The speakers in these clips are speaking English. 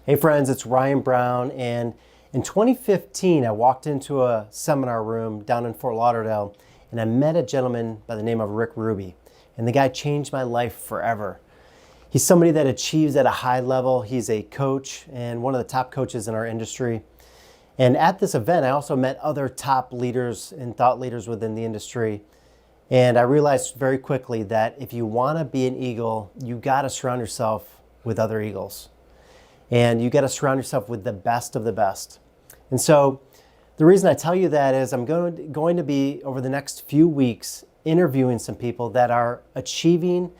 Hey friends, it's Ryan Brown, and in 2015 I walked into a seminar room down in Fort Lauderdale and I met a gentleman by the name of Rick Ruby, and the guy changed my life forever. He's somebody that achieves at a high level. He's a coach and one of the top coaches in our industry. And at this event I also met other top leaders and thought leaders within the industry. And I realized very quickly that if you want to be an eagle, you got to surround yourself with other eagles. And you got to surround yourself with the best of the best. And so the reason I tell you that is I'm going to be, over the next few weeks, interviewing some people that are achieving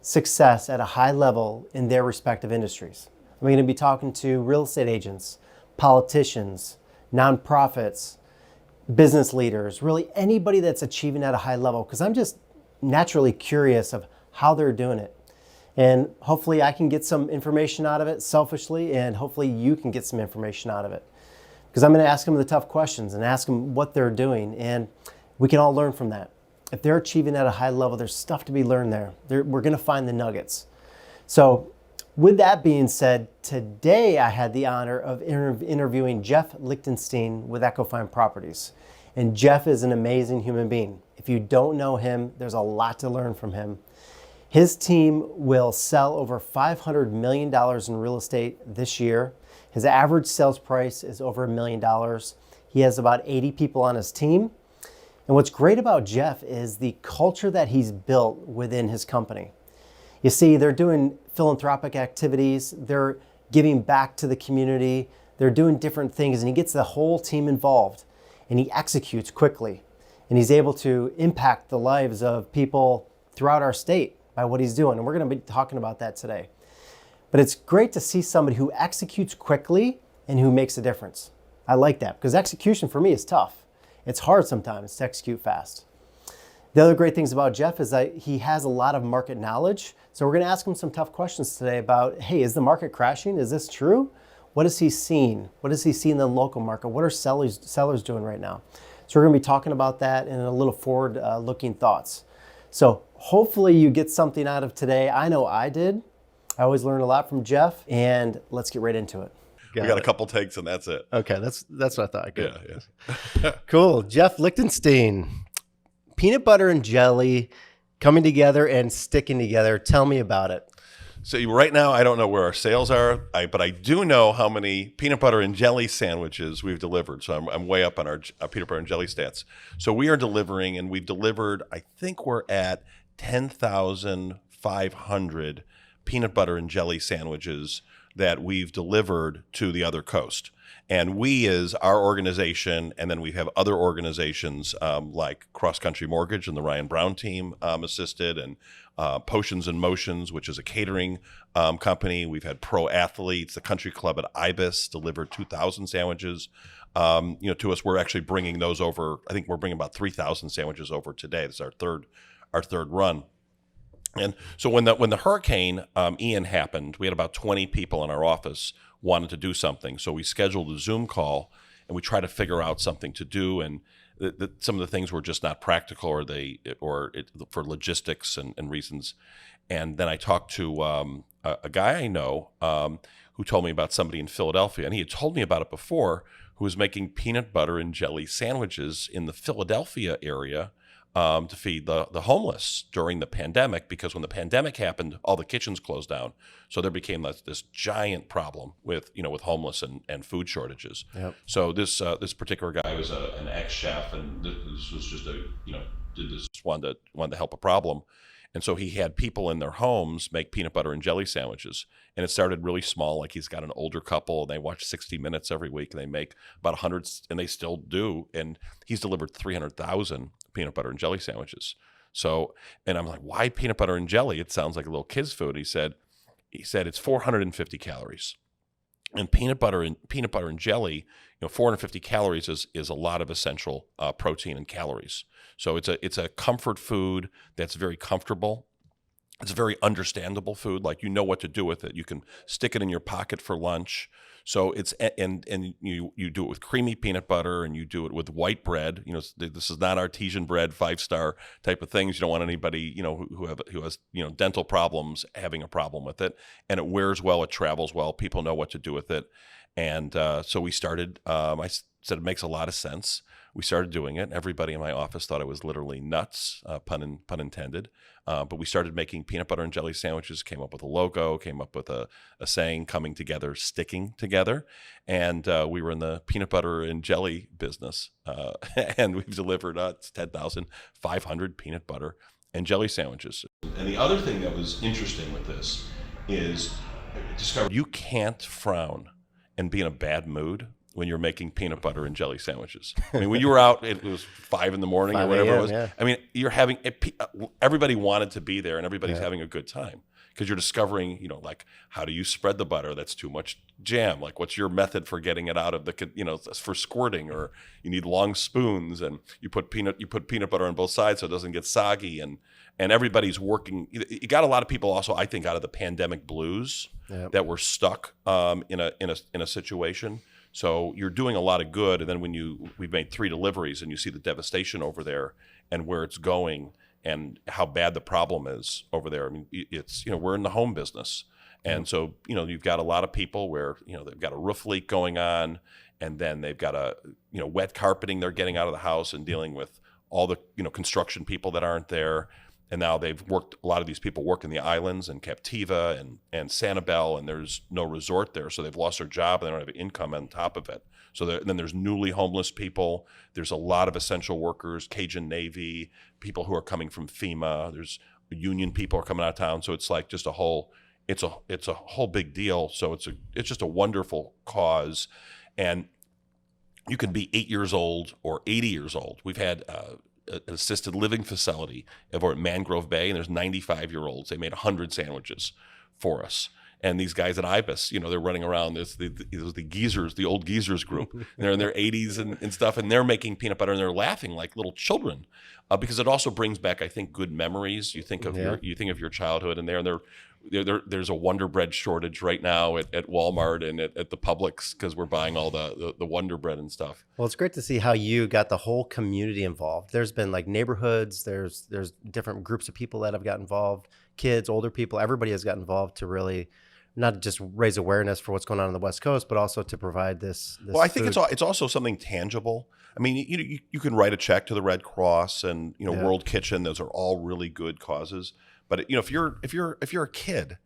success at a high level in their respective industries. I'm going to be talking to real estate agents, politicians, nonprofits, business leaders, really anybody that's achieving at a high level, because I'm just naturally curious of how they're doing it. And hopefully I can get some information out of it selfishly, and hopefully you can get some information out of it. Because I'm going to ask them the tough questions and ask them what they're doing, and we can all learn from that. If they're achieving at a high level, there's stuff to be learned there. We're going to find the nuggets. So with that being said, today I had the honor of interviewing Jeff Lichtenstein with Ecofine Properties. And Jeff is an amazing human being. If you don't know him, there's a lot to learn from him. His team will sell over $500 million in real estate this year. His average sales price is over $1 million. He has about 80 people on his team. And what's great about Jeff is the culture that he's built within his company. You see, they're doing philanthropic activities, they're giving back to the community, they're doing different things, and he gets the whole team involved, and he executes quickly. And he's able to impact the lives of people throughout our state by what he's doing. And we're going to be talking about that today. But it's great to see somebody who executes quickly and who makes a difference. I like that, because execution for me is tough. It's hard sometimes to execute fast. The other great things about Jeff is that he has a lot of market knowledge. So we're going to ask him some tough questions today about, hey, is the market crashing? Is this true? What has he seen? What does he see in the local market? What are sellers doing right now? So we're going to be talking about that and a little forward-looking thoughts. So hopefully you get something out of today. I know I did. I always learn a lot from Jeff, and let's get right into it. We got a couple takes and that's it. Okay, that's what I thought. Good. Yeah. Cool. Jeff Lichtenstein, peanut butter and jelly coming together and sticking together. Tell me about it. So right now, I don't know where our sales are, but I do know how many peanut butter and jelly sandwiches we've delivered. So I'm way up on our peanut butter and jelly stats. So we are delivering, and we've delivered, I think we're at 10,500 peanut butter and jelly sandwiches that we've delivered to the other coast. And we is our organization, and then we have other organizations like CrossCountry Mortgage and the Ryan Brown team assisted, and Potions and Motions, which is a catering company. We've had pro athletes. The country club at Ibis delivered 2,000 sandwiches to us. We're actually bringing those over. I think we're bringing about 3,000 sandwiches over today. This is our third run. And so when the hurricane Ian happened, we had about 20 people in our office wanted to do something. So we scheduled a Zoom call, and we tried to figure out something to do. And some of the things were just not practical, or for logistics and reasons. And then I talked to a guy I know who told me about somebody in Philadelphia, and he had told me about it before, who was making peanut butter and jelly sandwiches in the Philadelphia area to feed the homeless during the pandemic, because when the pandemic happened, all the kitchens closed down. So there became this giant problem with homeless and food shortages. Yep. So this particular guy was an ex-chef, and this was just wanted to help a problem. And so he had people in their homes make peanut butter and jelly sandwiches. And it started really small, like he's got an older couple, and they watch 60 Minutes every week, and they make about 100, and they still do. And he's delivered 300,000 peanut butter and jelly sandwiches. So, and I'm like, why peanut butter and jelly? It sounds like a little kid's food. He said it's 450 calories. And peanut butter and jelly, 450 calories is a lot of essential protein and calories. So it's a comfort food that's very comfortable. It's a very understandable food. Like, you know what to do with it. You can stick it in your pocket for lunch. So it's and you do it with creamy peanut butter, and you do it with white bread. This is not artesian bread, 5-star type of things. You don't want anybody who has dental problems having a problem with it. And it wears well, it travels well. People know what to do with it. And so we started. I said it makes a lot of sense. We started doing it. Everybody in my office thought I was literally nuts, pun intended. But we started making peanut butter and jelly sandwiches, came up with a logo, came up with a saying, coming together, sticking together. And we were in the peanut butter and jelly business. And we've delivered 10,500 peanut butter and jelly sandwiches. And the other thing that was interesting with this is I discovered you can't frown and be in a bad mood when you're making peanut butter and jelly sandwiches. I mean, when you were out, it was 5 a.m. or whatever it was. Yeah. I mean, you're having everybody wanted to be there, and everybody's having a good time because you're discovering, like, how do you spread the butter? That's too much jam. Like, what's your method for getting it out of the, for squirting? Or you need long spoons, and you put peanut butter on both sides so it doesn't get soggy, and everybody's working. You got a lot of people also, I think, out of the pandemic blues that were stuck in a situation. So you're doing a lot of good, and then we've made 3 deliveries, and you see the devastation over there and where it's going and how bad the problem is over there. I mean, it's we're in the home business, and so you've got a lot of people where they've got a roof leak going on, and then they've got a wet carpeting they're getting out of the house and dealing with all the construction people that aren't there. And now a lot of these people work in the islands and Captiva and Sanibel, and there's no resort there. So they've lost their job and they don't have income on top of it. So then there's newly homeless people. There's a lot of essential workers, Cajun Navy, people who are coming from FEMA. There's union people are coming out of town. So it's like just it's a whole big deal. So it's just a wonderful cause. And you can be 8 years old or 80 years old. We've had an assisted living facility over at Mangrove Bay, and there's 95-year-olds. They made 100 sandwiches for us. And these guys at IBIS, they're running around. There's the geezers, the old geezers group. And they're in their 80s and stuff, and they're making peanut butter, and they're laughing like little children because it also brings back, I think, good memories. You think of your childhood, and there's a Wonder Bread shortage right now at Walmart and at the Publix because we're buying all the Wonder Bread and stuff. Well, it's great to see how you got the whole community involved. There's been like neighborhoods, there's different groups of people that have got involved, kids, older people, everybody has got involved to really not just raise awareness for what's going on the West Coast, but also to provide this well, I think food. it's also something tangible. I mean, you can write a check to the Red Cross and World Kitchen. Those are all really good causes. But if you're a kid,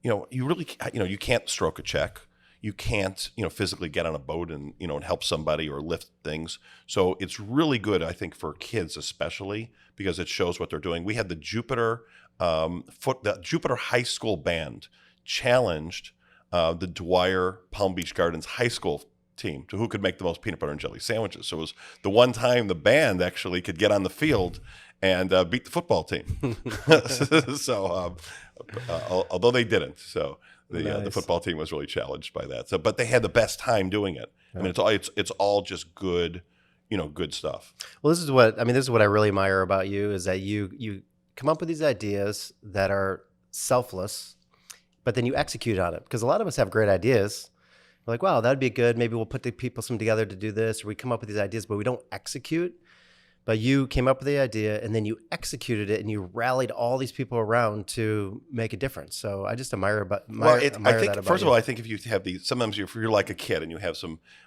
you really you can't stroke a check. You can't physically get on a boat and and help somebody or lift things. So it's really good, I think, for kids especially because it shows what they're doing. We had the Jupiter High School band challenged the Dwyer Palm Beach Gardens High School team to who could make the most peanut butter and jelly sandwiches. So it was the one time the band actually could get on the field and beat the football team. So although they didn't, so the football team was really challenged by that. So, but they had the best time doing it. I mean, it's all just good, good stuff. Well, this is what I really admire about you is that you come up with these ideas that are selfless, but then you execute on it. Because a lot of us have great ideas. We're like, wow, that'd be good. Maybe we'll put the people some together to do this, or we come up with these ideas, but we don't execute. But you came up with the idea and then you executed it and you rallied all these people around to make a difference. So I just admire that about first you. of all, I think if you have sometimes if you're like a kid and you have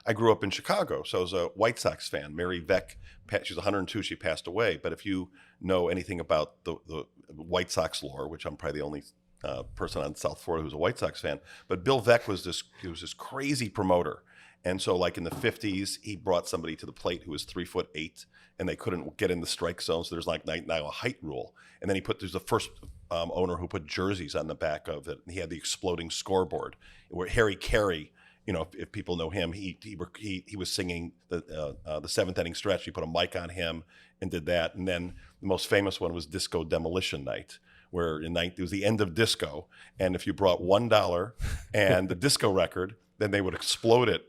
I grew up in Chicago, so I was a White Sox fan. Mary Veck, she was 102, she passed away. But if you know anything about the White Sox lore, which I'm probably the only person on South Florida who's a White Sox fan, but Bill Veck was this crazy promoter. And so like in the 50s, he brought somebody to the plate who was 3'8", and they couldn't get in the strike zone. So there's like now a height rule. And then there's the first owner who put jerseys on the back of it. And he had the exploding scoreboard where Harry Carey, if people know him, he was singing the seventh inning stretch. He put a mic on him and did that. And then the most famous one was Disco Demolition Night, where it was the end of disco, and if you brought $1 and the disco record, then they would explode it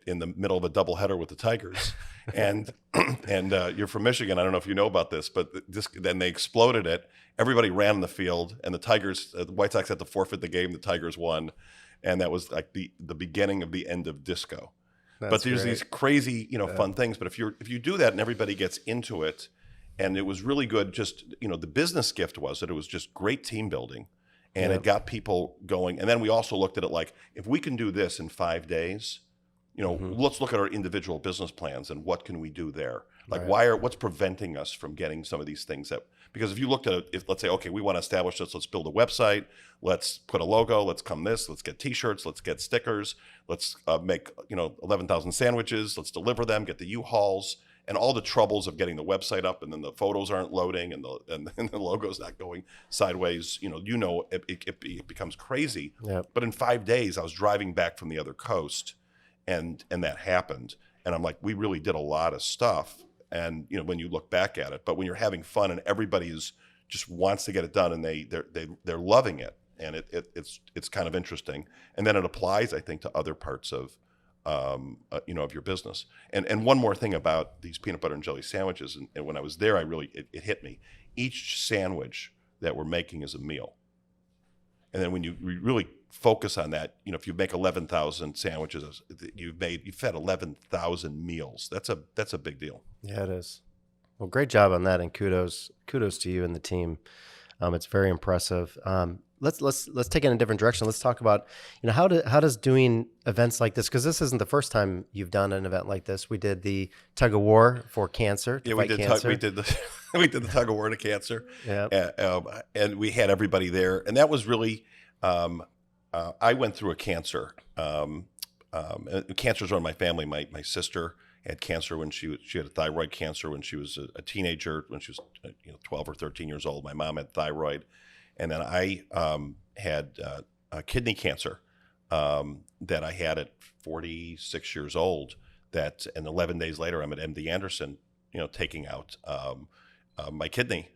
in the middle of a doubleheader with the Tigers. And you're from Michigan. I don't know if you know about this, but then they exploded it. Everybody ran on the field, and the White Sox had to forfeit the game. The Tigers won, and that was like the beginning of the end of disco. But there's these crazy, fun things. But if you do that and everybody gets into it, and it was really good. Just the business gift was that it was just great team building, and it got people going. And then we also looked at it like, if we can do this in 5 days, let's look at our individual business plans and what can we do there. Like what's preventing us from getting some of these things because if you looked at it, if let's say, okay, we want to establish this, let's build a website, let's put a logo, let's get t-shirts, let's get stickers, let's make 11,000 sandwiches, let's deliver them, get the U-Hauls, and all the troubles of getting the website up, and then the photos aren't loading, and the logo's not going sideways. It becomes crazy. Yep. But in 5 days, I was driving back from the other coast, and that happened, and I'm like, we really did a lot of stuff. And when you look back at it, but when you're having fun and everybody just wants to get it done, and they're loving it, and it's kind of interesting, and then it applies, I think, to other parts of of your business. And one more thing about these peanut butter and jelly sandwiches, and when I was there, it hit me. Each sandwich that we're making is a meal, and then when you really focus on that, if you make 11,000 sandwiches, you've fed 11,000 meals. That's a big deal. Yeah, it is. Well, great job on that, and kudos to you and the team. It's very impressive. Let's take it in a different direction. Let's talk about how does doing events like this, because this isn't the first time you've done an event like this. We did the tug of war for cancer. We did the tug of war to cancer. Yeah, and we had everybody there, and that was really. I went through a cancer. Cancer's run in my family. My sister had cancer when she had a thyroid cancer when she was a teenager, when she was 12 or 13 years old. My mom had thyroid, and then I had kidney cancer that I had at 46 years old. And 11 days later, I'm at MD Anderson, taking out my kidney.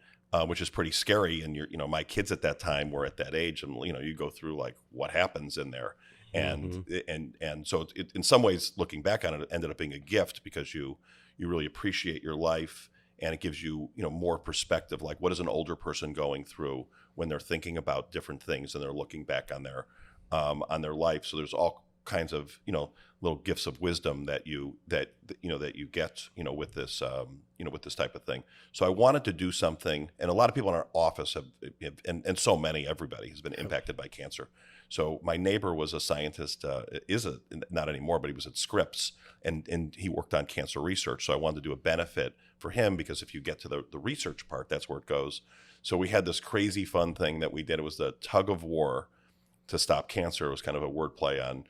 Which is pretty scary, and my kids at that time were at that age, and you go through like what happens in there, and so it, in some ways, looking back on it, it ended up being a gift, because you really appreciate your life, and it gives you more perspective. Like, what is an older person going through when they're thinking about different things and they're looking back on their life? So there's all kinds of little gifts of wisdom that you get with this with this type of thing. So I wanted to do something, and a lot of people in our office have everybody has been impacted by cancer. So my neighbor was a scientist, not anymore, but he was at Scripps, and he worked on cancer research. So I wanted to do a benefit for him, because if you get to the research part, that's where it goes. So we had this crazy fun thing that we did. It was the tug of war to stop cancer. It was kind of a wordplay on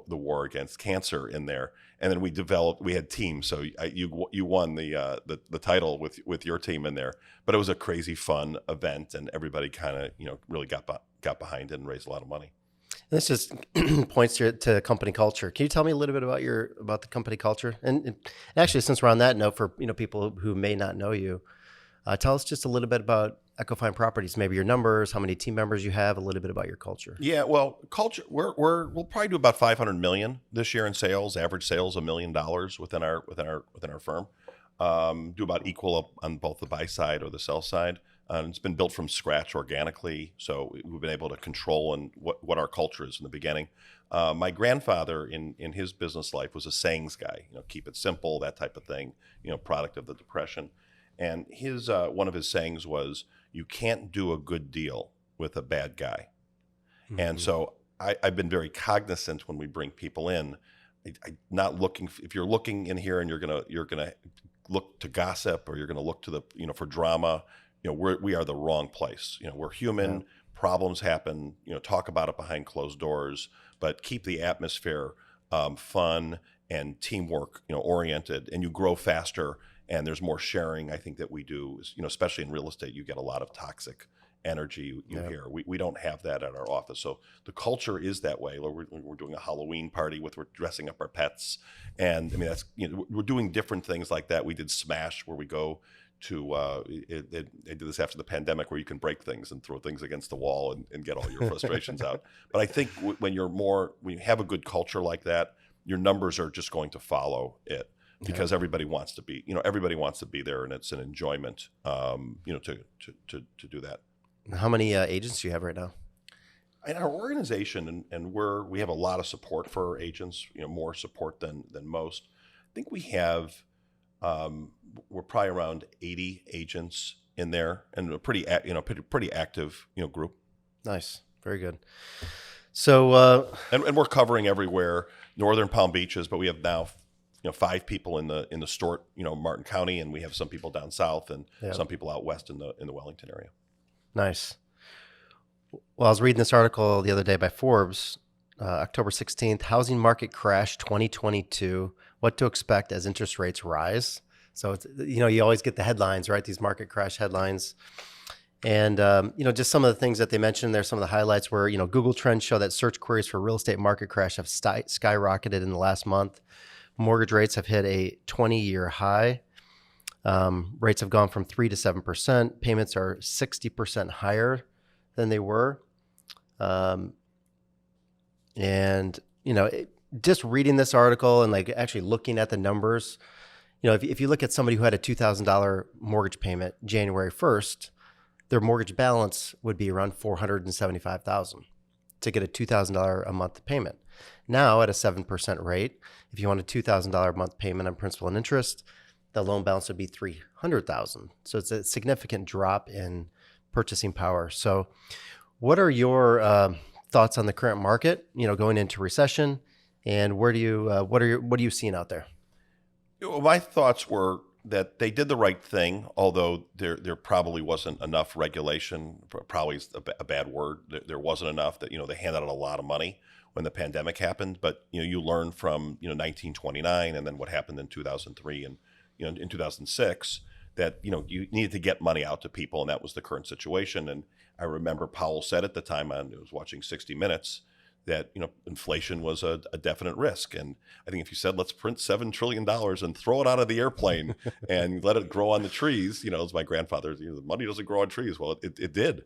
the war against cancer in there. And then we had teams. So you won the title with your team in there. But it was a crazy fun event, and everybody kind of really got behind it and raised a lot of money. This just points to company culture. Can you tell me a little bit about the company culture? And actually, since we're on that note, for people who may not know you, tell us just a little bit about Ecofine Properties, maybe your numbers, how many team members you have, a little bit about your culture. Yeah, well, culture, we'll probably do about $500 million this year in sales. Average sales $1 million within our firm. Do about equal on both the buy side or the sell side. It's been built from scratch organically, so we've been able to control what our culture is in the beginning. My grandfather in his business life was a sayings guy. Keep it simple, that type of thing. Product of the Depression. And his one of his sayings was, "You can't do a good deal with a bad guy." Mm-hmm. And so I've been very cognizant when we bring people in. Not looking, if you're looking in here and you're gonna look to gossip, or you're gonna look to for drama, we are the wrong place. We're human. Yeah. Problems happen. Talk about it behind closed doors, but keep the atmosphere fun and teamwork oriented, and you grow faster. And there's more sharing, I think, that we do. Especially in real estate, you get a lot of toxic energy you hear. We don't have that at our office. So the culture is that way. We're doing a Halloween party we're dressing up our pets. And I mean, that's, we're doing different things like that. We did Smash, where we go they did this after the pandemic, where you can break things and throw things against the wall and get all your frustrations out. But I think when you have a good culture like that, your numbers are just going to follow it, because everybody wants to be there, and it's an enjoyment, to do that. How many agents do you have right now? In our organization, and we have a lot of support for our agents, more support than most. I think we have, we're probably around 80 agents in there, and a pretty active, group. Nice. Very good. So, and we're covering everywhere, northern Palm Beaches, but we have now, 5 people in the Stewart, Martin County, and we have some people down south and some people out west in the Wellington area. Nice. Well, I was reading this article the other day by Forbes, October 16th, Housing Market Crash 2022, What to Expect as Interest Rates Rise. So, it's, you always get the headlines, right? These market crash headlines. And, just some of the things that they mentioned there, some of the highlights were, Google Trends show that search queries for real estate market crash have skyrocketed in the last month. Mortgage rates have hit a 20-year high. Rates have gone from 3 to 7%. Payments are 60% higher than they were. Just reading this article and like actually looking at the numbers, if you look at somebody who had a $2,000 mortgage payment January 1st, their mortgage balance would be around $475,000 to get a $2,000 a month payment. Now at a 7% rate, if you want a $2,000 a month payment on principal and interest, the loan balance would be $300,000. So it's a significant drop in purchasing power. So what are your thoughts on the current market, going into recession, and what are you seeing out there? My thoughts were that they did the right thing, although there probably wasn't enough regulation. Probably is a bad word. There wasn't enough. That they handed out a lot of money when the pandemic happened, but you learn from 1929 and then what happened in 2003 and in 2006 that you needed to get money out to people, and that was the current situation. And I remember Powell said at the time, I was watching 60 Minutes, that inflation was a definite risk. And I think if you said, let's print $7 trillion and throw it out of the airplane and let it grow on the trees, as my grandfather, the money doesn't grow on trees. Well, it did.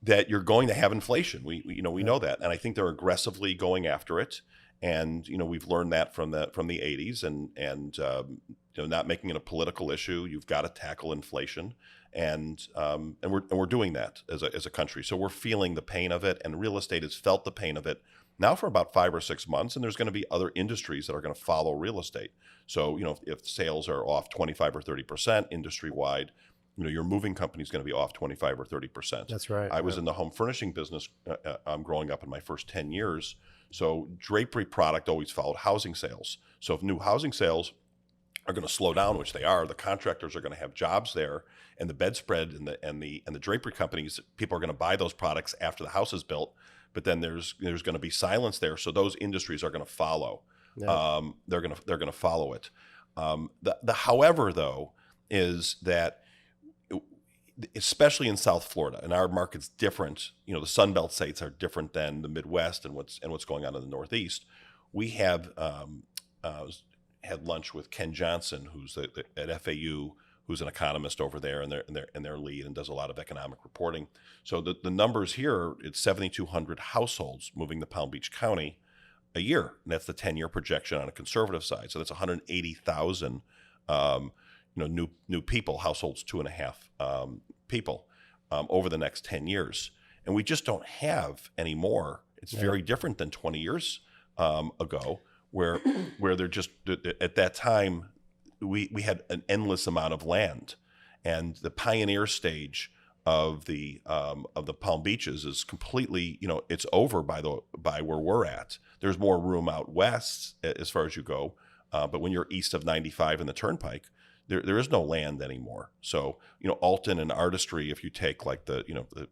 That you're going to have inflation. We know that, and I think they're aggressively going after it. And we've learned that from the 80s, and not making it a political issue. You've got to tackle inflation, and we're doing that as a country. So we're feeling the pain of it, and real estate has felt the pain of it now for about 5 or 6 months. And there's going to be other industries that are going to follow real estate. So if sales are off 25 or 30% industry wide, your moving company is going to be off 25 or 30%. That's right. I was in the home furnishing business growing up in my first 10 years. So drapery product always followed housing sales. So if new housing sales are going to slow down, which they are, the contractors are going to have jobs there, and the bedspread and the drapery companies, people are going to buy those products after the house is built. But then there's going to be silence there, so those industries are going to follow. Yeah. They're going to follow it. The however though is that, especially in South Florida, and our market's different. The Sun Belt states are different than the Midwest and what's going on in the Northeast. We have had lunch with Ken Johnson, who's at FAU, who's an economist over there, and their lead, and does a lot of economic reporting. So the numbers here, it's 7,200 households moving to Palm Beach County a year, and that's the 10-year projection on a conservative side. So that's 180,000. New people, households 2.5 people over the next 10 years. And we just don't have any more. It's very different than 20 years ago, where they're just, at that time, we had an endless amount of land. And the pioneer stage of the Palm Beaches is completely, it's over by where we're at. There's more room out west as far as you go. But when you're east of 95 and the Turnpike, there is no land anymore. So, Alton and Artistry, if you take like the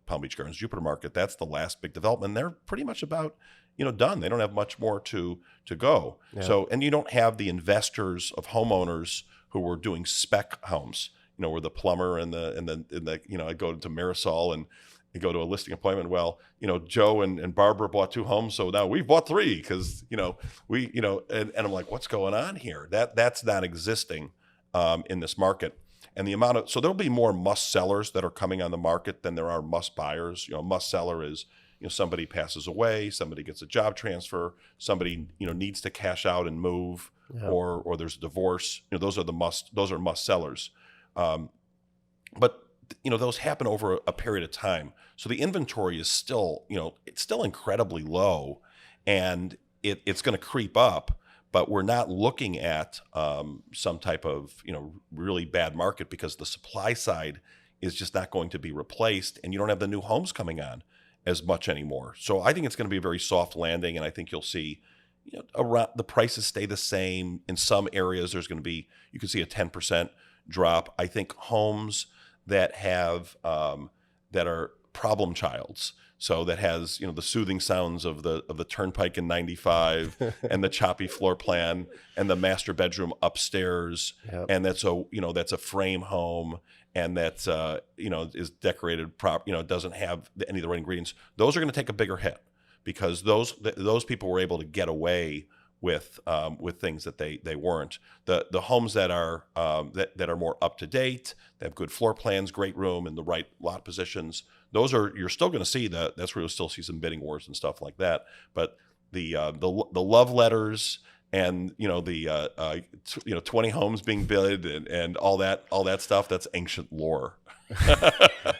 Palm Beach Gardens Jupiter Market, that's the last big development. They're pretty much about, done. They don't have much more to go. Yeah. So, and you don't have the investors of homeowners who were doing spec homes, where the plumber and the I go to Marisol and you go to a listing appointment. Well, Joe and Barbara bought 2 homes, so now we've bought 3 because, and I'm like, what's going on here? That's not existing in this market. And the amount of, so there'll be more must sellers that are coming on the market than there are must buyers. You know, must seller is, you know, somebody passes away, somebody gets a job transfer, somebody, you know, needs to cash out and move, or there's a divorce. You know, those are must sellers. But you know, those happen over a period of time. So the inventory is still, you know, it's still incredibly low, and it's going to creep up. But we're not looking at some type of, you know, really bad market, because the supply side is just not going to be replaced, and you don't have the new homes coming on as much anymore. So I think it's going to be a very soft landing, and I think you'll see, you know, around the prices stay the same. In some areas, there's going to be, you can see a 10% drop. I think homes that have that are problem childs, so that has, you know, the soothing sounds of the turnpike in 95 and the choppy floor plan and the master bedroom upstairs, and that's a, you know, that's a frame home, and that's you know, is decorated you know, doesn't have any of the right ingredients. Those are going to take a bigger hit, because those people were able to get away with things that they weren't. The homes that are that are more up to date, they have good floor plans, great room, and the right lot positions. Those are, you're still going to see that. That's where you'll still see some bidding wars and stuff like that. But the love letters, and you know, the you know, 20 homes being bid, and all that stuff, that's ancient lore.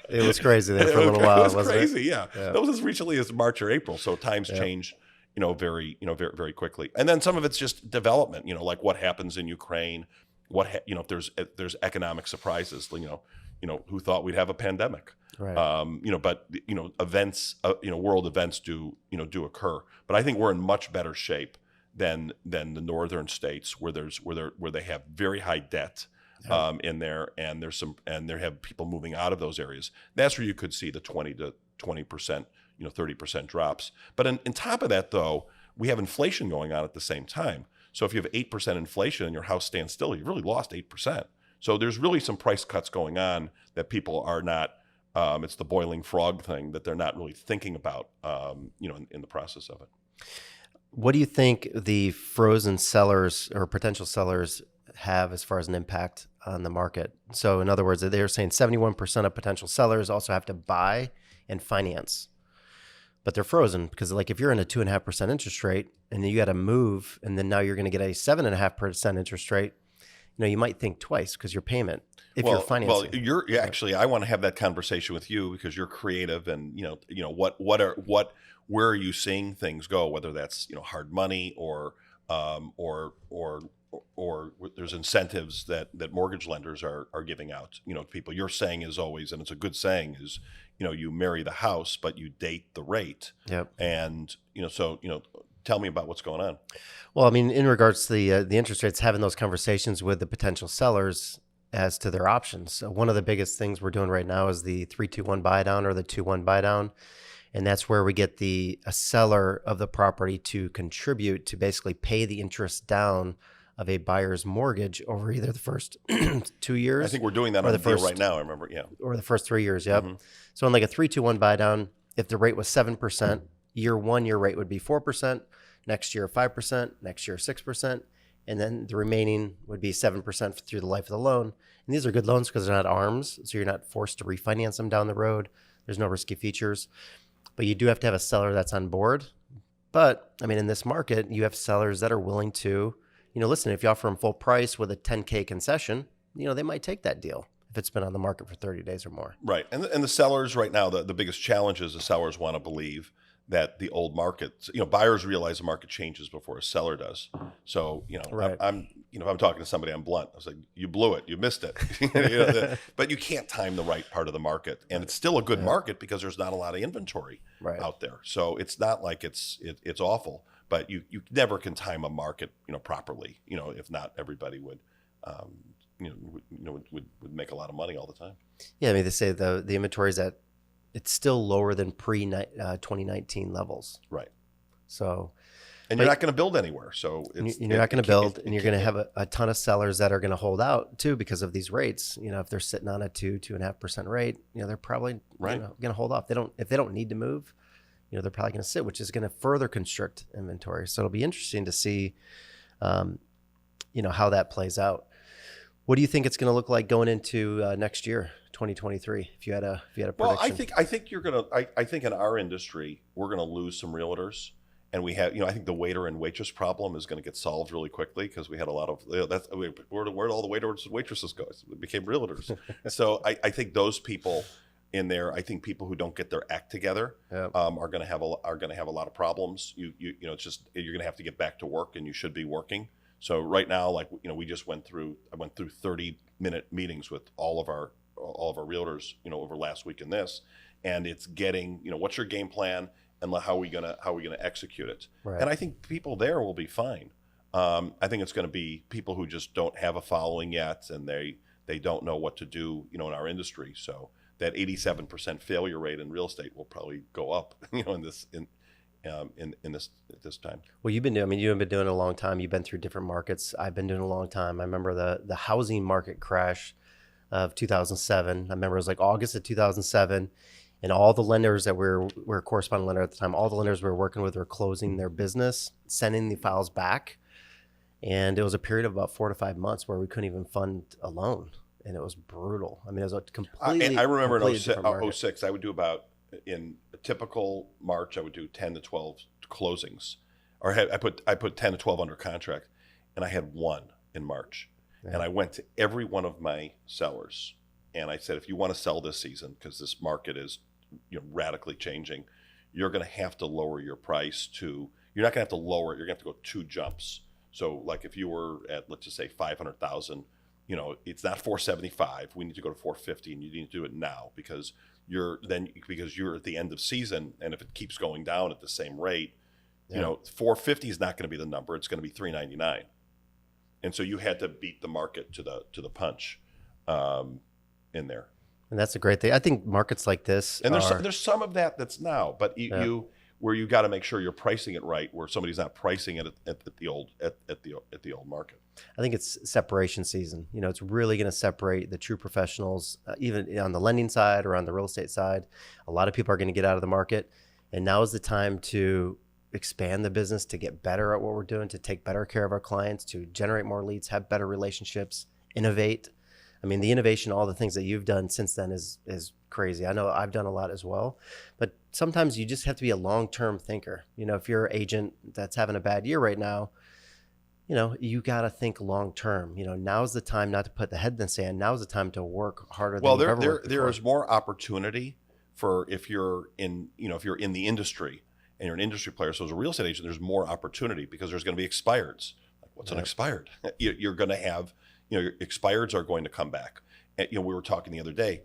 It was crazy there for a little while. It was crazy, it? Yeah. That was as recently as March or April. So times change, you know, very very quickly. And then some of it's just development, you know, like what happens in Ukraine, you know, if there's economic surprises, you know, who thought we'd have a pandemic, right? You know, but you know, events, you know, world events do occur. But I think we're in much better shape than the northern states, where they have very high debt in there, and there have people moving out of those areas. That's where you could see the 20%, you know, 30% drops. But on top of that, though, we have inflation going on at the same time. So if you have 8% inflation and your house stands still, you've really lost 8%. So there's really some price cuts going on that people are not. It's the boiling frog thing that they're not really thinking about, you know, in the process of it. What do you think the frozen sellers or potential sellers have as far as an impact on the market? So in other words, they're saying 71% of potential sellers also have to buy and finance, but they're frozen because, like, if you're in a 2.5% interest rate and then you got to move, and then now you're going to get a 7.5% interest rate, you know, you might think twice because your payment, if you're financing. Well, you're actually, I want to have that conversation with you, because you're creative, and you know where are you seeing things go? Whether that's, you know, hard money or there's incentives that mortgage lenders are giving out, you know, to people. Your saying is always, and it's a good saying, is, you know, you marry the house, but you date the rate. Yep. And you know, so, you know, tell me about what's going on. Well, I mean, in regards to the interest rates, having those conversations with the potential sellers as to their options. So one of the biggest things we're doing right now is the 3-2-1 buy down, or the 2-1 buy down. And that's where we get a seller of the property to contribute to basically pay the interest down of a buyer's mortgage over either the first 2 years. I think we're doing that on the deal right now. I remember, or the first 3 years. Yep. Mm-hmm. So in like a 3-2-1 buy down, if the rate was 7%, year one, your rate would be 4%. Next year, 5%. Next year, 6%. And then the remaining would be 7% through the life of the loan. And these are good loans because they're not ARMs, so you're not forced to refinance them down the road. There's no risky features. But you do have to have a seller that's on board. But, I mean, in this market, you have sellers that are willing to, you know, listen, if you offer them full price with a $10K concession, you know, they might take that deal if it's been on the market for 30 days or more. Right. And the sellers right now, the biggest challenge is the sellers want to believe that the old market, you know, buyers realize the market changes before a seller does. So, you know, right. if I'm talking to somebody, I'm blunt. I was like, you blew it, you missed it. You know, but you can't time the right part of the market, and it's still a good market because there's not a lot of inventory out there. So it's not like it's awful, but you never can time a market, you know, properly. You know, if not, everybody would, would make a lot of money all the time. Yeah, I mean, they say the inventory is it's still lower than pre-2019 levels. Right. So, and you're not going to build anywhere. So you're not going to build, and you're going to have a ton of sellers that are going to hold out too because of these rates. You know, if they're sitting on a 2.5% rate, you know, they're probably going to hold off. If they don't need to move, you know, they're probably going to sit, which is going to further constrict inventory. So it'll be interesting to see, you know, how that plays out. What do you think it's going to look like going into next year, 2023? If you had a prediction. Well, I think you're gonna. I think in our industry we're gonna lose some realtors, and we have. I think the waiter and waitress problem is going to get solved really quickly because we had a lot of. Where'd all the waiters and waitresses go? It became realtors. So I think those people in there. I think people who don't get their act together are going to have a lot of problems. It's just you're going to have to get back to work, and you should be working. So right now, I went through 30-minute meetings with all of our realtors, over last week in this, and it's getting, what's your game plan and how are we gonna execute it? Right. And I think people there will be fine. I think it's going to be people who just don't have a following yet, and they don't know what to do, in our industry. So that 87% failure rate in real estate will probably go up, in this at this time. Well, you've been doing it a long time. You've been through different markets. I've been doing it a long time. I remember the housing market crash of 2007. I remember it was like August of 2007, and all the lenders that we're a correspondent lender at the time, all the lenders we were working with were closing their business, sending the files back. And it was a period of about 4 to 5 months where we couldn't even fund a loan. And it was brutal. I mean, it was a completely I remember in different market. 06, I would do in a typical March, I would do 10 to 12 closings. Or I put 10 to 12 under contract, and I had one in March. Yeah. And I went to every one of my sellers, and I said, if you want to sell this season, because this market is radically changing, you're going to have to lower your price to, you're not going to have to lower it, you're going to have to go 2 jumps. So like if you were at, let's just say 500,000, it's not 475. We need to go to 450, and you need to do it now because you're at the end of season, and if it keeps going down at the same rate, 450 is not going to be the number. It's going to be 399, and so you had to beat the market to the punch in there. And that's a great thing. I think markets like this, and there's some of that's now, but where you got to make sure you're pricing it right, where somebody's not pricing it at the old market. I think it's separation season. It's really going to separate the true professionals, even on the lending side or on the real estate side. A lot of people are going to get out of the market, and now is the time to expand the business, to get better at what we're doing, to take better care of our clients, to generate more leads, have better relationships, innovate. I mean, the innovation, all the things that you've done since then is crazy. I know I've done a lot as well, but sometimes you just have to be a long-term thinker. If you're an agent that's having a bad year right now, you got to think long-term. Now's the time not to put the head in the sand. Now's the time to work harder than you've ever worked before. There is more opportunity for if you're in the industry and you're an industry player. So as a real estate agent, there's more opportunity because there's going to be expireds. Like what's an expired? You're going to have, your expireds are going to come back. And, we were talking the other day,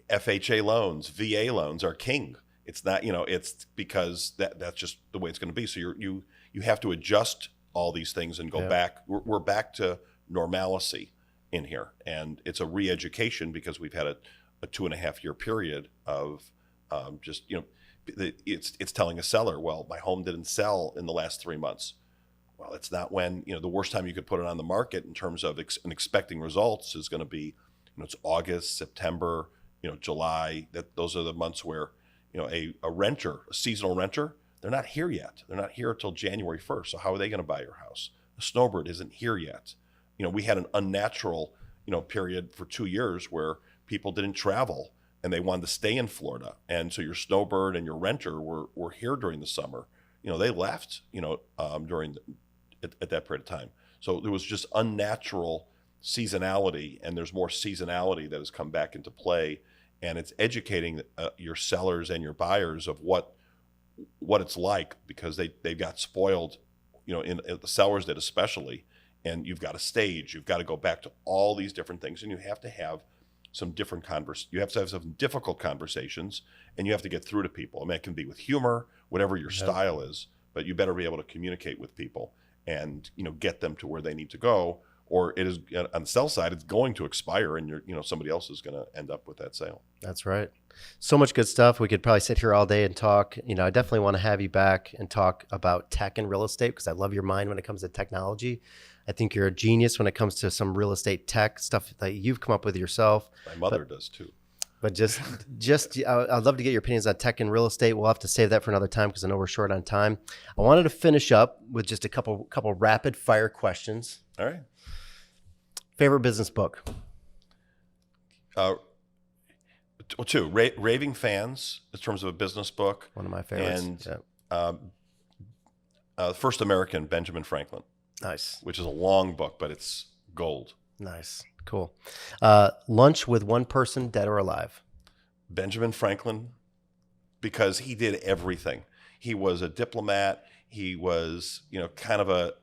FHA loans, VA loans are king. It's not, it's because that's just the way it's going to be. So you have to adjust all these things and go back. We're back to normalcy in here, and it's a re-education because we've had a 2.5-year period of it's telling a seller, well, my home didn't sell in the last 3 months. Well, it's not when the worst time you could put it on the market in terms of expecting results is going to be it's August, September, July. Those are the months where a renter, a seasonal renter, they're not here yet. They're not here until January 1st. So how are they going to buy your house? A snowbird isn't here yet. We had an unnatural period for 2 years where people didn't travel and they wanted to stay in Florida, and so your snowbird and your renter were here during the summer. They left at that period of time. So there was just unnatural seasonality, and there's more seasonality that has come back into play, and it's educating your sellers and your buyers of what it's like, because they got spoiled, the sellers did especially, and you've got a stage, you've got to go back to all these different things, and you have to have some different you have to have some difficult conversations, and you have to get through to people. I mean, it can be with humor, whatever your style is, but you better be able to communicate with people and get them to where they need to go, or it is on the sell side, it's going to expire, and somebody else is going to end up with that sale. That's right. So much good stuff. We could probably sit here all day and talk. I definitely want to have you back and talk about tech and real estate, because I love your mind when it comes to technology. I think you're a genius when it comes to some real estate tech stuff that you've come up with yourself. My mother does too. But just I'd love to get your opinions on tech and real estate. We'll have to save that for another time because I know we're short on time. I wanted to finish up with just a couple rapid fire questions. All right. Favorite business book? Two, Raving Fans in terms of a business book. One of my favorites. And First American, Benjamin Franklin. Nice. Which is a long book, but it's gold. Nice. Cool. Lunch with one person, dead or alive? Benjamin Franklin, because he did everything. He was a diplomat. He was, kind of a,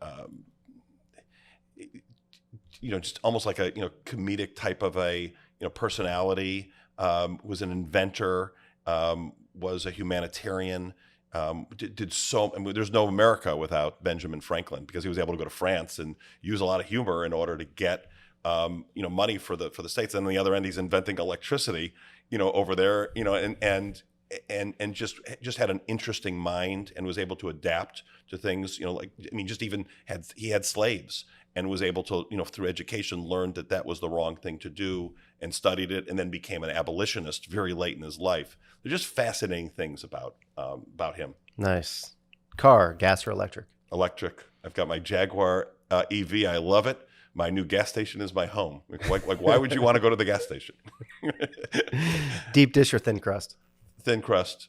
just almost like a, comedic type of a, personality. Was an inventor. Was a humanitarian. Did so. I mean, there's no America without Benjamin Franklin, because he was able to go to France and use a lot of humor in order to get, money for the states. And on the other end, he's inventing electricity, over there, and just had an interesting mind and was able to adapt to things, he had slaves and was able to, through education, learned that was the wrong thing to do and studied it, and then became an abolitionist very late in his life. They're just fascinating things about him. Nice. Car, gas or electric? Electric. I've got my Jaguar EV. I love it. My new gas station is my home. Like why would you want to go to the gas station? Deep dish or thin crust? Thin crust.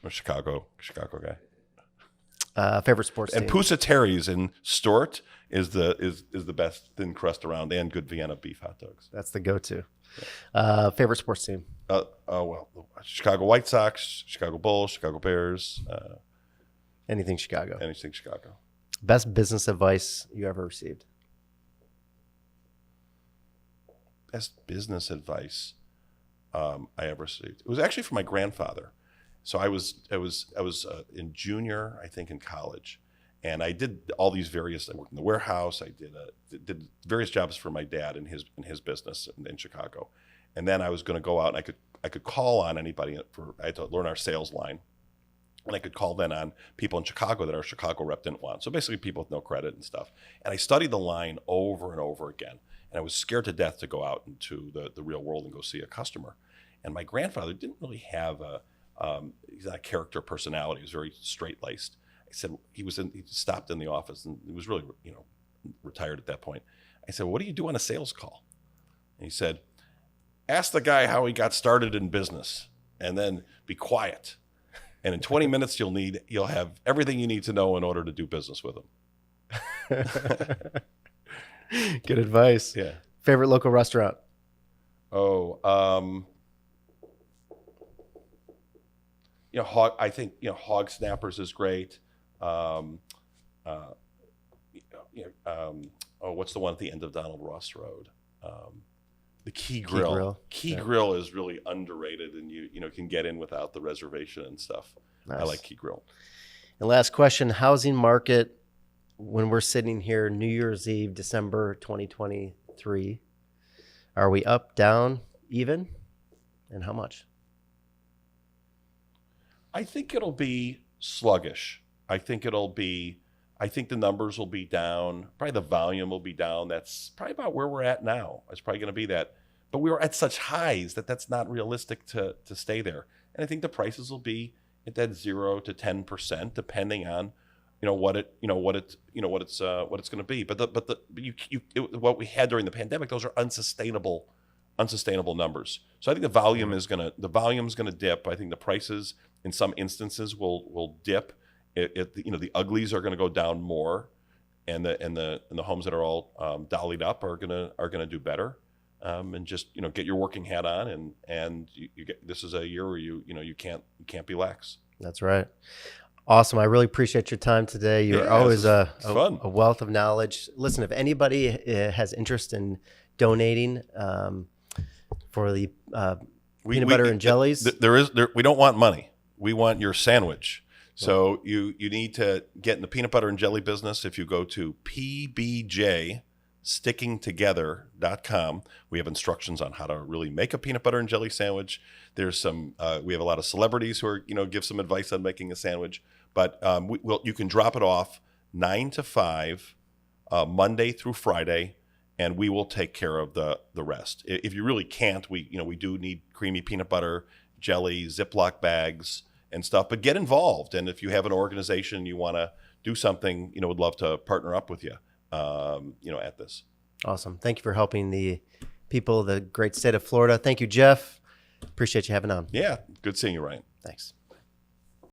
I'm a Chicago guy. Favorite sports team? And Pusa Terry's in Stort is the best thin crust around, and good Vienna beef hot dogs. That's the go-to. Favorite sports team? Chicago White Sox, Chicago Bulls, Chicago Bears. Anything Chicago. Anything Chicago. Best business advice you ever received? Best business advice I ever received. It was actually from my grandfather. So I was in junior, I think, in college, and I did all these various. I worked in the warehouse. I did various jobs for my dad in his business in Chicago, and then I was going to go out and I could call on anybody I had to learn our sales line, and I could call then on people in Chicago that our Chicago rep didn't want. So basically, people with no credit and stuff. And I studied the line over and over again, and I was scared to death to go out into the real world and go see a customer. And my grandfather didn't really have he's not a character personality. He was very straight-laced. I said, he stopped in the office, and he was really, retired at that point. I said, what do you do on a sales call? And he said, ask the guy how he got started in business, and then be quiet. And in 20 minutes, you'll have everything you need to know in order to do business with him. Good advice. Yeah. Favorite local restaurant? I think Hog Snappers is great. What's the one at the end of Donald Ross Road? The Key Grill. Key Grill is really underrated, and you can get in without the reservation and stuff. Nice. I like Key Grill. And last question: housing market. When we're sitting here, New Year's Eve, December 2023, are we up, down, even, and how much? I think it'll be sluggish. I think the numbers will be down. Probably the volume will be down. That's probably about where we're at now. It's probably going to be that. But we were at such highs that's not realistic to stay there. And I think the prices will be at that 0 to 10%, depending on what it's going to be. But what we had during the pandemic, those are unsustainable numbers. So I think the volume's going to dip. I think the prices in some instances will dip. The uglies are going to go down more, and the homes that are all dollied up are going to do better. And just get your working hat on, and you get, this is a year where you can't be lax. That's right. Awesome. I really appreciate your time today. You're always a wealth of knowledge. Listen, if anybody has interest in donating for the peanut butter and jellies, we don't want money. We want your sandwich. So you need to get in the peanut butter and jelly business. If you go to PBJstickingtogether.com, we have instructions on how to really make a peanut butter and jelly sandwich. There's some we have a lot of celebrities who are give some advice on making a sandwich. But you can drop it off 9 to 5 Monday through Friday, and we will take care of the rest. If you really can't, we do need creamy peanut butter, jelly, Ziploc bags, and stuff. But get involved, and if you have an organization you want to do something, would love to partner up with you, at this. Awesome. Thank you for helping the people of the great state of Florida. Thank you, Jeff. Appreciate you having on. Yeah, good seeing you, Ryan. Thanks.